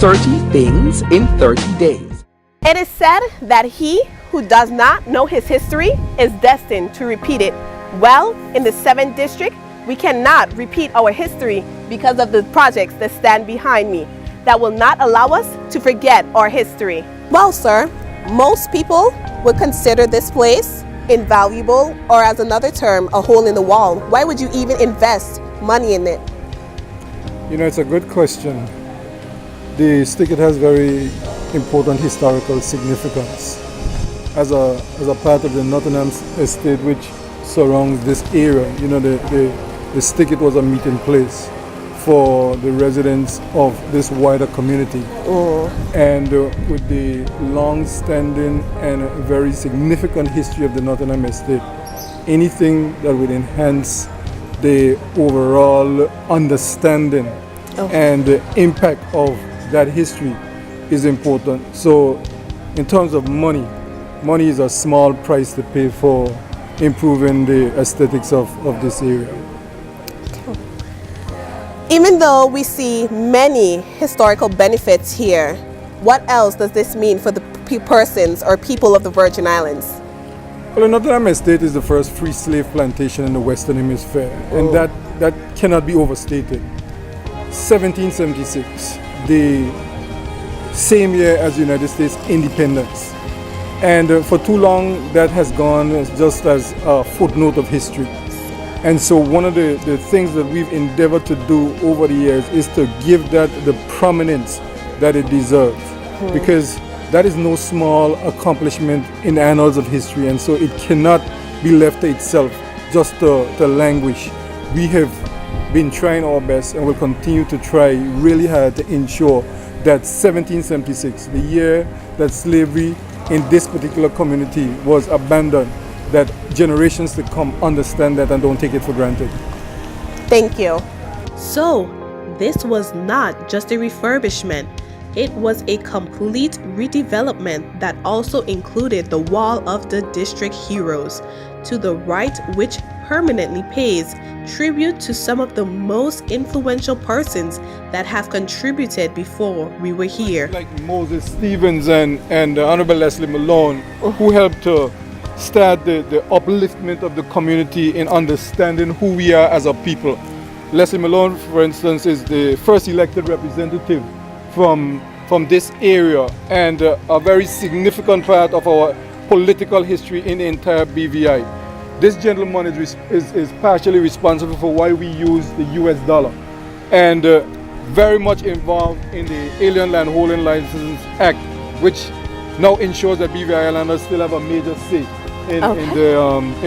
30 things in 30 days. It is said that he who does not know his history is destined to repeat it. Well, in the 7th district, we cannot repeat our history because of the projects that stand behind me that will not allow us to forget our history. Well, sir, most people would consider this place invaluable, or as another term, a hole in the wall. Why would you even invest money in it? You know, it's a good question. The sticket has very important historical significance as a part of the Nottingham estate which surrounds this area. You know, the sticket was a meeting place for the residents of this wider community. And with the long-standing and very significant history of the Nottingham estate, anything that would enhance the overall understanding and the impact of that history is important. So in terms of money is a small price to pay for improving the aesthetics of this area. Even though we see many historical benefits here, what else does this mean for the persons or people of the Virgin Islands? Well, the Nottingham estate is the first free slave plantation in the Western Hemisphere, and that cannot be overstated. 1776, the same year as the United States independence. And for too long, that has gone just as a footnote of history. And so one of the things that we've endeavored to do over the years is to give that the prominence that it deserves. Because that is no small accomplishment in the annals of history, and so it cannot be left to itself just to languish. We have been trying our best and will continue to try really hard to ensure that 1776, the year that slavery in this particular community was abandoned, that generations to come understand that and don't take it for granted. Thank you. So, this was not just a refurbishment. It was a complete redevelopment that also included the Wall of the District Heroes to the right, which permanently pays tribute to some of the most influential persons that have contributed before we were here. Like Moses Stevens and Honorable Leslie Malone, who helped to start the upliftment of the community in understanding who we are as a people. Leslie Malone, for instance, is the first elected representative from this area and a very significant part of our political history in the entire BVI. This gentleman is partially responsible for why we use the US dollar and very much involved in the Alien Land Holding License Act, which now ensures that BVI Islanders still have a major say in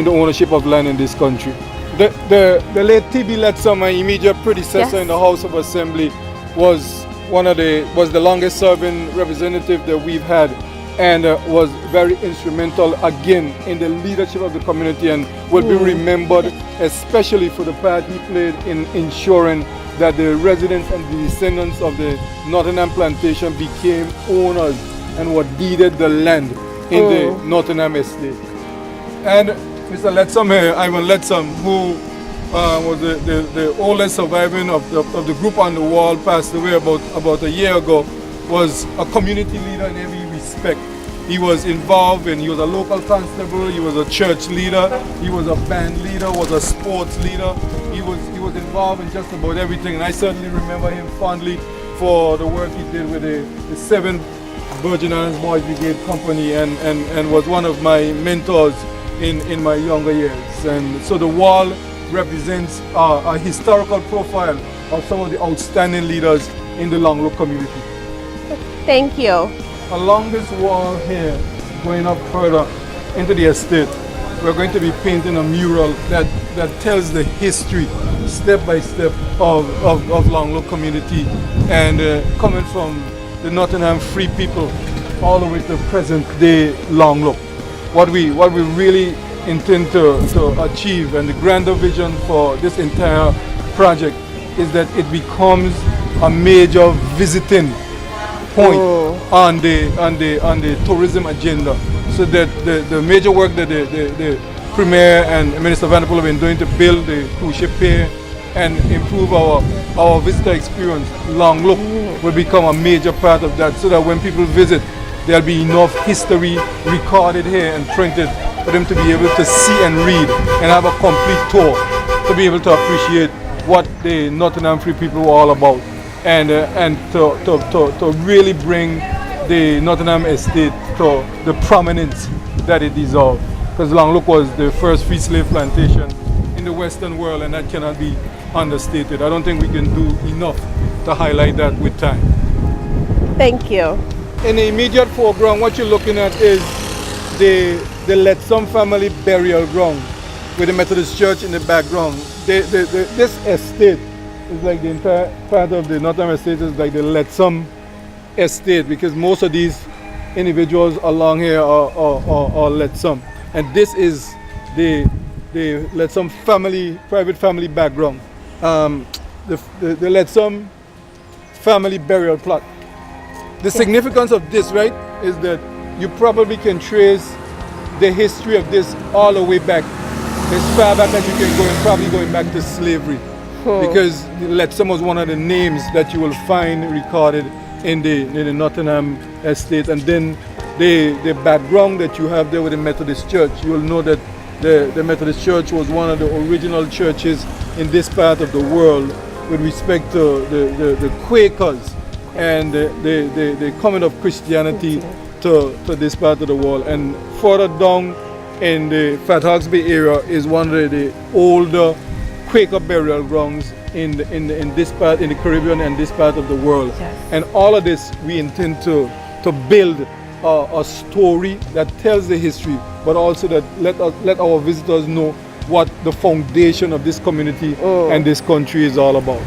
the ownership of land in this country. The late T.B. Letson, my immediate predecessor in the House of Assembly, was the longest serving representative that we've had, and was very instrumental again in the leadership of the community, and will be remembered especially for the part he played in ensuring that the residents and the descendants of the Nottingham plantation became owners and were deeded the land in the Nottingham estate. And Mr. Letsom here, Ivan Letsom, who was the oldest surviving of the group on the wall, passed away about a year ago, was a community leader in every respect. He was involved he was a local constable, he was a church leader, he was a band leader, was a sports leader. He was involved in just about everything, and I certainly remember him fondly for the work he did with the 7th Virgin Islands Boys Brigade Company, and was one of my mentors in my younger years. And so the wall represents a historical profile of some of the outstanding leaders in the Longlow community. Thank you. Along this wall here, going up further into the estate, we're going to be painting a mural that tells the history, step by step, of Longlow community, and coming from the Nottingham Free People all the way to present day Longlow. What we really intend to achieve, and the grander vision for this entire project, is that it becomes a major visiting point on the tourism agenda, so that the major work that the Premier and Minister Vanderpool have been doing to build the cruise ship pier and improve our visitor experience, Long Look will become a major part of that, so that when people visit, there'll be enough history recorded here and printed for them to be able to see and read and have a complete tour, to be able to appreciate what the Nottingham Free people were all about, and to really bring the Nottingham estate to the prominence that it deserves. Because Long Look was the first free slave plantation in the Western world, and that cannot be understated. I don't think we can do enough to highlight that with time. Thank you. In the immediate foreground, what you're looking at is the Letsom family burial ground with the Methodist Church in the background. This estate is like the entire part of the Nottingham estate is like the Letsom estate, because most of these individuals along here are Letsom. And this is the Letsom family, private family background. The Letsom family burial plot. The significance of this, right, is that you probably can trace the history of this all the way back, as far back as you can go, and probably going back to slavery. Because Letsom was one of the names that you will find recorded in the Nottingham estate. And then the background that you have there with the Methodist Church, you will know that the Methodist Church was one of the original churches in this part of the world with respect to the Quakers and the coming of Christianity to this part of the world. And further down in the Fat Hawksby area is one of the older Quaker burial grounds in this part, in the Caribbean and this part of the world. Yes. And all of this we intend to build a story that tells the history, but also that let our visitors know what the foundation of this community and this country is all about.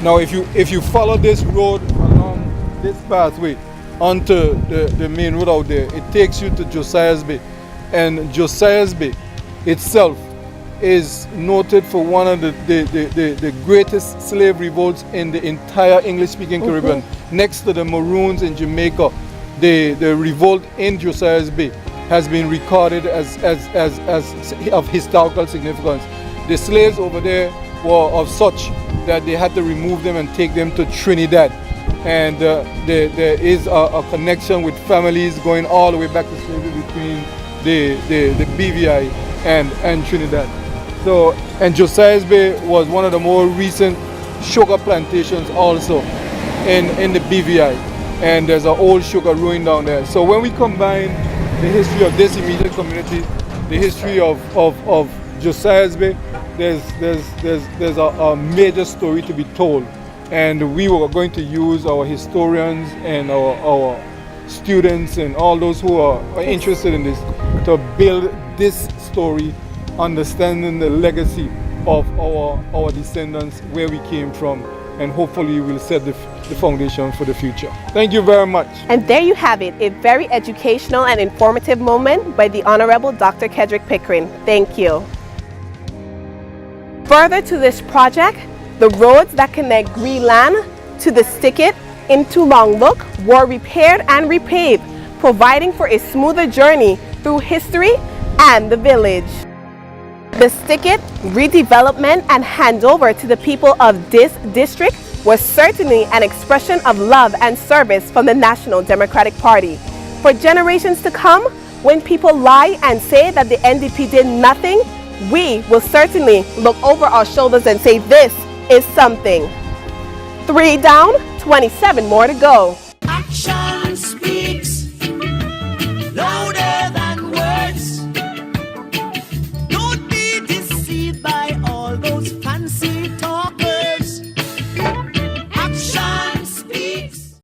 Now if you follow this road along this pathway onto the main road out there, it takes you to Josiah's Bay. And Josiah's Bay itself is noted for one of the greatest slave revolts in the entire English-speaking Caribbean. Next to the Maroons in Jamaica, the revolt in Josiah's Bay has been recorded as of historical significance. The slaves over there were of such that they had to remove them and take them to Trinidad. And there is a connection with families going all the way back to slavery between the BVI and Trinidad. So, and Josiah's Bay was one of the more recent sugar plantations also in the BVI. And there's an old sugar ruin down there. So when we combine the history of this immediate community, the history of Josiah's Bay, there's a major story to be told. And we were going to use our historians and our students and all those who are interested in this to build this story, understanding the legacy of our descendants, where we came from, and hopefully we'll set the foundation for the future. Thank you very much. And there you have it, a very educational and informative moment by the Honorable Dr. Kedrick Pickering. Thank you. Further to this project, the roads that connect Greenland to the Stickit into Long Look were repaired and repaved, providing for a smoother journey through history and the village. The Stickit redevelopment and handover to the people of this district was certainly an expression of love and service from the National Democratic Party. For generations to come, when people lie and say that the NDP did nothing, we will certainly look over our shoulders and say this is something. 3 down, 27 more to go.